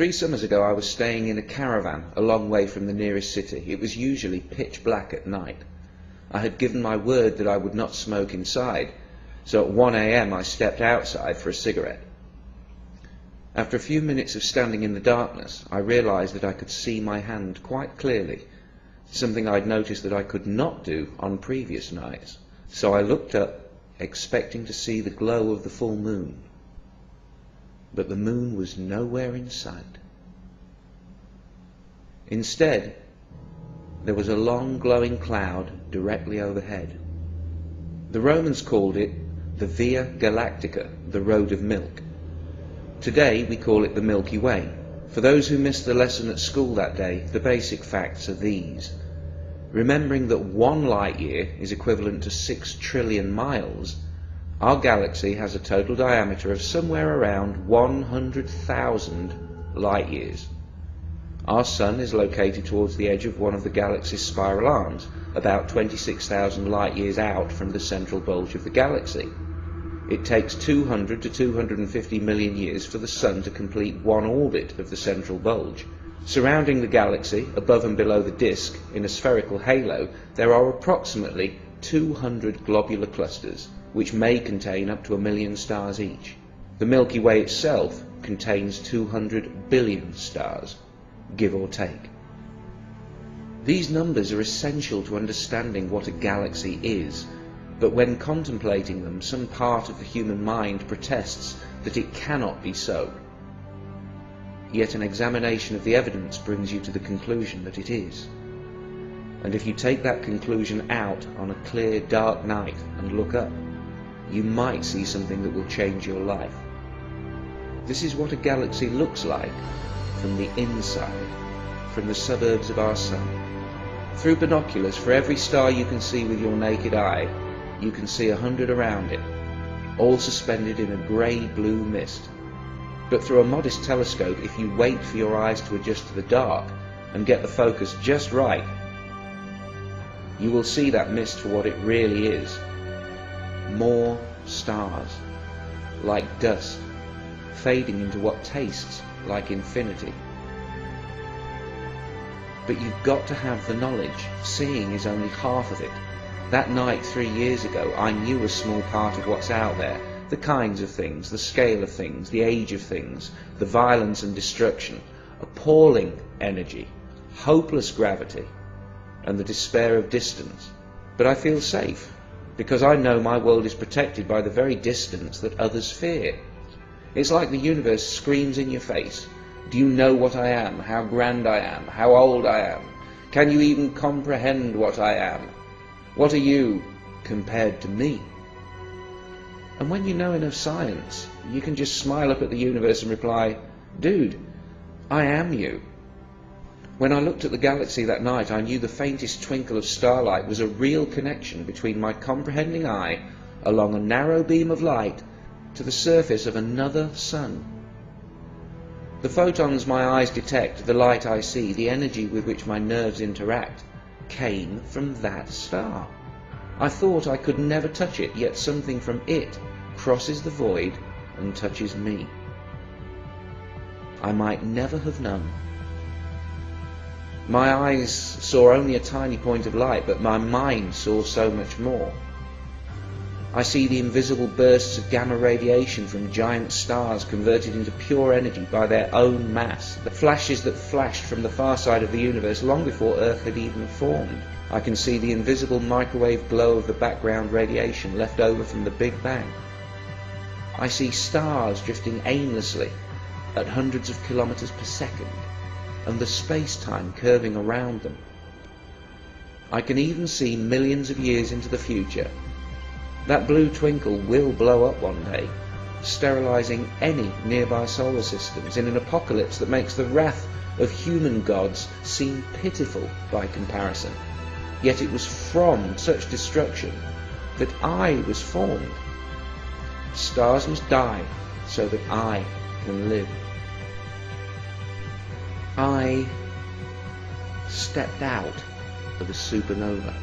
3 summers ago I was staying in a caravan a long way from the nearest city. It was usually pitch black at night. I had given my word that I would not smoke inside, so at 1 a.m. I stepped outside for a cigarette. After a few minutes of standing in the darkness, I realized that I could see my hand quite clearly, something I'd noticed that I could not do on previous nights. So I looked up, expecting to see the glow of the full moon. But the moon was nowhere in sight. Instead, there was a long glowing cloud directly overhead. The Romans called it the Via Galactica, the Road of Milk. Today we call it the Milky Way. For those who missed the lesson at school that day, the basic facts are these. Remembering that 1 light year is equivalent to 6 trillion miles, our galaxy has a total diameter of somewhere around 100,000 light years. Our Sun is located towards the edge of one of the galaxy's spiral arms, about 26,000 light years out from the central bulge of the galaxy. It takes 200 to 250 million years for the Sun to complete 1 orbit of the central bulge. Surrounding the galaxy, above and below the disk, in a spherical halo, there are approximately 200 globular clusters, which may contain up to 1 million stars each. The Milky Way itself contains 200 billion stars, give or take. These numbers are essential to understanding what a galaxy is, but when contemplating them, some part of the human mind protests that it cannot be so. Yet an examination of the evidence brings you to the conclusion that it is. And if you take that conclusion out on a clear, dark night and look up, you might see something that will change your life. This is what a galaxy looks like from the inside, from the suburbs of our Sun. Through binoculars, for every star you can see with your naked eye, you can see 100 around it, all suspended in a grey-blue mist. But through a modest telescope, if you wait for your eyes to adjust to the dark and get the focus just right, you will see that mist for what it really is. More stars, like dust, fading into what tastes like infinity. But you've got to have the knowledge. Seeing is only half of it. That night 3 years ago, I knew a small part of what's out there. The kinds of things, the scale of things, the age of things, the violence and destruction, appalling energy, hopeless gravity, and the despair of distance. But I feel safe, because I know my world is protected by the very distance that others fear. It's like the universe screams in your face. Do you know what I am, how grand I am, how old I am? Can you even comprehend what I am? What are you compared to me? And when you know enough science, you can just smile up at the universe and reply, dude, I am you. When I looked at the galaxy that night, I knew the faintest twinkle of starlight was a real connection between my comprehending eye along a narrow beam of light to the surface of another sun. The photons my eyes detect, the light I see, the energy with which my nerves interact, came from that star. I thought I could never touch it, yet something from it crosses the void and touches me. I might never have known. My eyes saw only a tiny point of light, but my mind saw so much more. I see the invisible bursts of gamma radiation from giant stars converted into pure energy by their own mass, the flashes that flashed from the far side of the universe long before Earth had even formed. I can see the invisible microwave glow of the background radiation left over from the Big Bang. I see stars drifting aimlessly at hundreds of kilometers per second, and the space-time curving around them. I can even see millions of years into the future. That blue twinkle will blow up one day, sterilizing any nearby solar systems in an apocalypse that makes the wrath of human gods seem pitiful by comparison. Yet it was from such destruction that I was formed. Stars must die so that I can live. I stepped out of a supernova.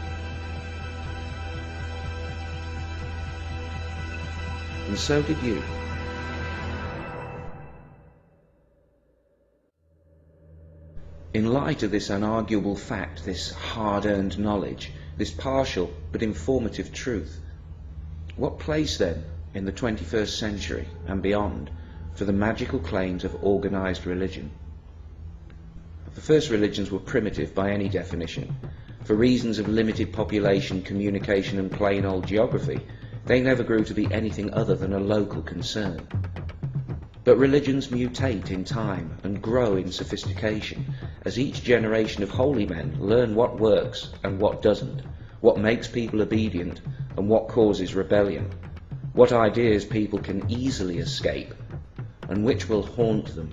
And so did you. In light of this unarguable fact, this hard-earned knowledge, this partial but informative truth, what place then in the 21st century and beyond for the magical claims of organized religion? The first religions were primitive by any definition. For reasons of limited population, communication and plain old geography, they never grew to be anything other than a local concern. But religions mutate in time and grow in sophistication as each generation of holy men learn what works and what doesn't, what makes people obedient and what causes rebellion, what ideas people can easily escape and which will haunt them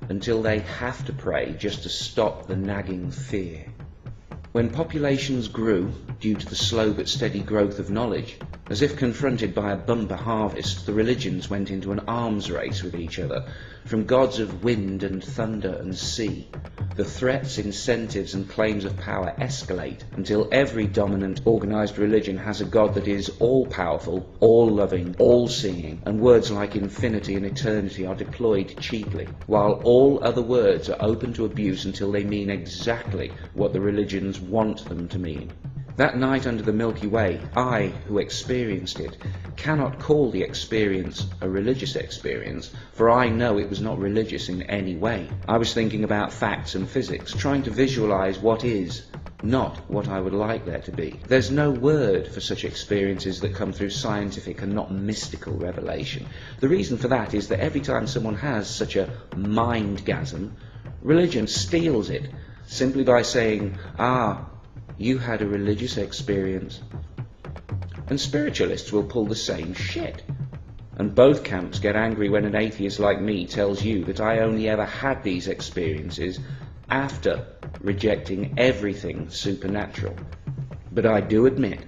until they have to pray just to stop the nagging fear. When populations grew, due to the slow but steady growth of knowledge, as if confronted by a bumper harvest, the religions went into an arms race with each other, from gods of wind and thunder and sea. The threats, incentives and claims of power escalate until every dominant organized religion has a god that is all-powerful, all-loving, all-seeing, and words like infinity and eternity are deployed cheaply, while all other words are open to abuse until they mean exactly what the religions want them to mean. That night under the Milky Way, I, who experienced it, cannot call the experience a religious experience, for I know it was not religious in any way. I was thinking about facts and physics, trying to visualize what is, not what I would like there to be. There's no word for such experiences that come through scientific and not mystical revelation. The reason for that is that every time someone has such a mindgasm, religion steals it, simply by saying, you had a religious experience. And spiritualists will pull the same shit. And both camps get angry when an atheist like me tells you that I only ever had these experiences after rejecting everything supernatural. But I do admit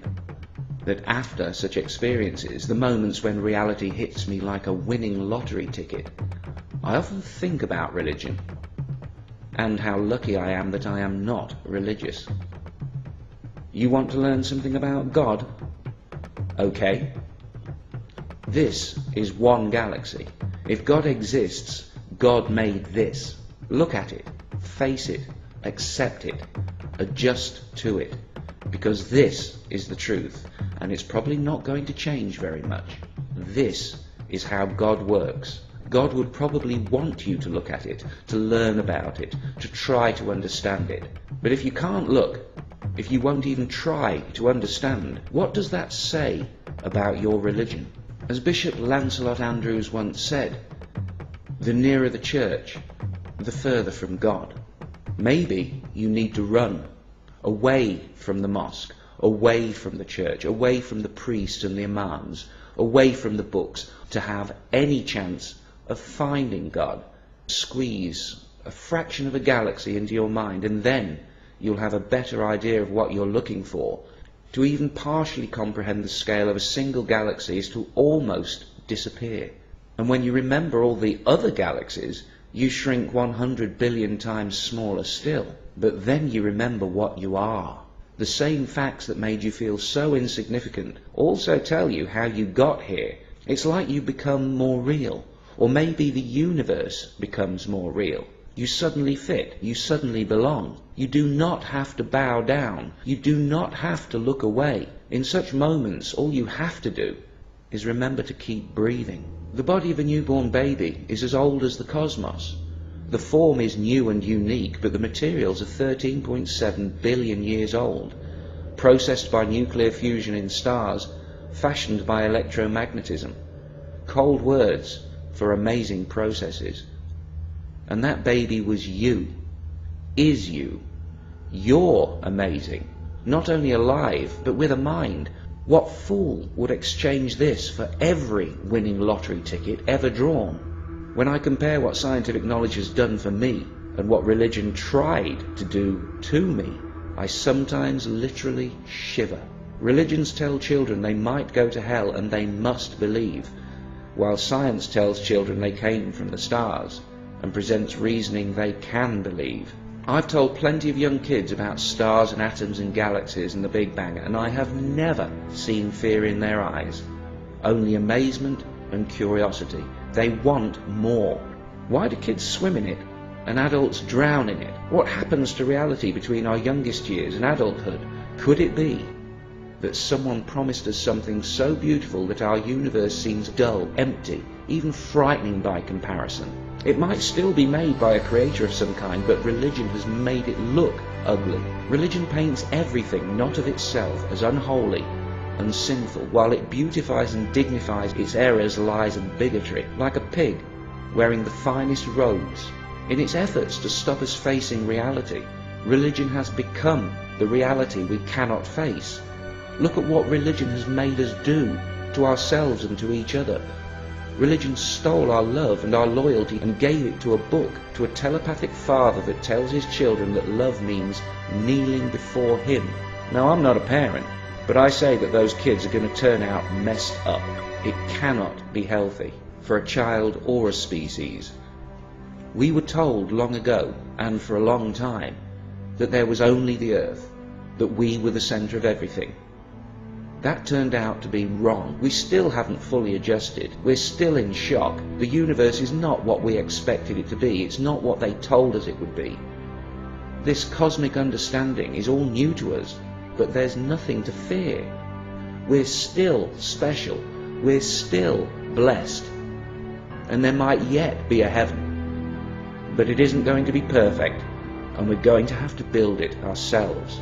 that after such experiences, the moments when reality hits me like a winning lottery ticket, I often think about religion and how lucky I am that I am not religious. You want to learn something about God? Okay. This is one galaxy. If God exists, God made this. Look at it, face it, accept it, adjust to it, because this is the truth, and it's probably not going to change very much. This is how God works. God would probably want you to look at it, to learn about it, to try to understand it. But if you can't look, if you won't even try to understand, what does that say about your religion? As Bishop Lancelot Andrews once said, the nearer the church, the further from God. Maybe you need to run away from the mosque, away from the church, away from the priests and the imams, away from the books, to have any chance of finding God. Squeeze a fraction of a galaxy into your mind, and then you'll have a better idea of what you're looking for. To even partially comprehend the scale of a single galaxy is to almost disappear. And when you remember all the other galaxies, you shrink 100 billion times smaller still. But then you remember what you are. The same facts that made you feel so insignificant also tell you how you got here. It's like you become more real. Or maybe the universe becomes more real. You suddenly fit, you suddenly belong. You do not have to bow down. You do not have to look away. In such moments, all you have to do is remember to keep breathing. The body of a newborn baby is as old as the cosmos. The form is new and unique, but the materials are 13.7 billion years old, processed by nuclear fusion in stars, fashioned by electromagnetism. Cold words for amazing processes. And that baby was you, is you. You're amazing, not only alive, but with a mind. What fool would exchange this for every winning lottery ticket ever drawn? When I compare what scientific knowledge has done for me and what religion tried to do to me, I sometimes literally shiver. Religions tell children they might go to hell and they must believe, while science tells children they came from the stars and presents reasoning they can believe. I've told plenty of young kids about stars and atoms and galaxies and the Big Bang, and I have never seen fear in their eyes, only amazement and curiosity. They want more. Why do kids swim in it? and adults drown in it? What happens to reality between our youngest years and adulthood? Could it be that someone promised us something so beautiful that our universe seems dull, empty, even frightening by comparison? It might still be made by a creator of some kind, but religion has made it look ugly. Religion paints everything not of itself as unholy and sinful, while it beautifies and dignifies its errors, lies and bigotry, like a pig wearing the finest robes. In its efforts to stop us facing reality, religion has become the reality we cannot face. Look at what religion has made us do to ourselves and to each other. Religion stole our love and our loyalty and gave it to a book, to a telepathic father that tells his children that love means kneeling before him. Now, I'm not a parent, but I say that those kids are going to turn out messed up. It cannot be healthy for a child or a species. We were told long ago, and for a long time, that there was only the earth, that we were the centre of everything. That turned out to be wrong. We still haven't fully adjusted. We're still in shock. The universe is not what we expected it to be. It's not what they told us it would be. This cosmic understanding is all new to us, but there's nothing to fear. We're still special. We're still blessed. And there might yet be a heaven. But it isn't going to be perfect, and we're going to have to build it ourselves.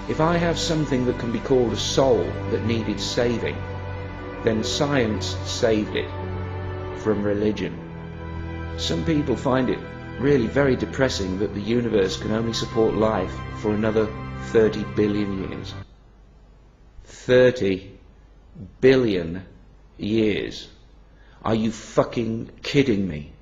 If I have something that can be called a soul that needed saving, then science saved it from religion. Some people find it really very depressing that the universe can only support life for another 30 billion years. 30 billion years. Are you fucking kidding me?